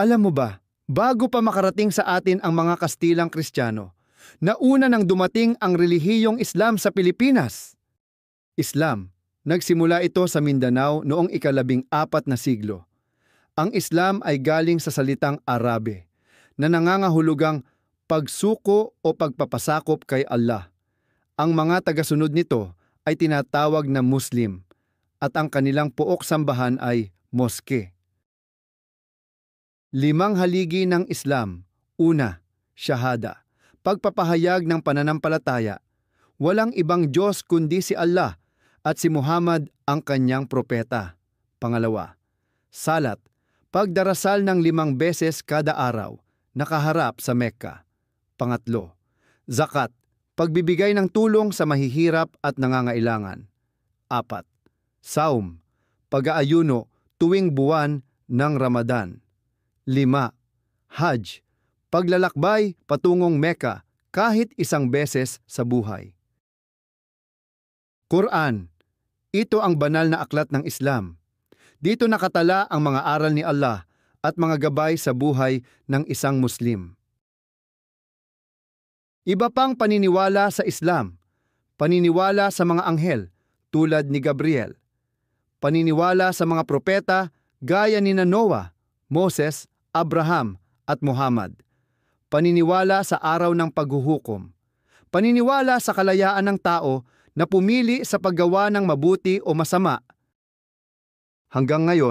Alam mo ba, bago pa makarating sa atin ang mga Kastilang Kristiyano, nauna nang dumating ang relihiyong Islam sa Pilipinas. Islam, nagsimula ito sa Mindanao noong ika-14 na siglo. Ang Islam ay galing sa salitang Arabe, na nangangahulugang pagsuko o pagpapasakop kay Allah. Ang mga tagasunod nito ay tinatawag na Muslim, at ang kanilang pook sambahan ay moske. 5 haligi ng Islam. Una, Shahada, pagpapahayag ng pananampalataya. Walang ibang Diyos kundi si Allah at si Muhammad ang kanyang propeta. Pangalawa, Salat, pagdarasal ng 5 beses kada araw, nakaharap sa Mekka. Pangatlo, Zakat, pagbibigay ng tulong sa mahihirap at nangangailangan. 4, Saum, pag-aayuno tuwing buwan ng Ramadan. 5, Hajj, paglalakbay patungong Mecca kahit 1 beses sa buhay. Quran, ito ang banal na aklat ng Islam. Dito nakatala ang mga aral ni Allah at mga gabay sa buhay ng isang Muslim. Iba pang paniniwala sa Islam, paniniwala sa mga anghel tulad ni Gabriel, paniniwala sa mga propeta gaya ni Noah, Moses, Abraham at Muhammad, paniniwala sa araw ng paghuhukom, paniniwala sa kalayaan ng tao na pumili sa paggawa ng mabuti o masama. Hanggang ngayon,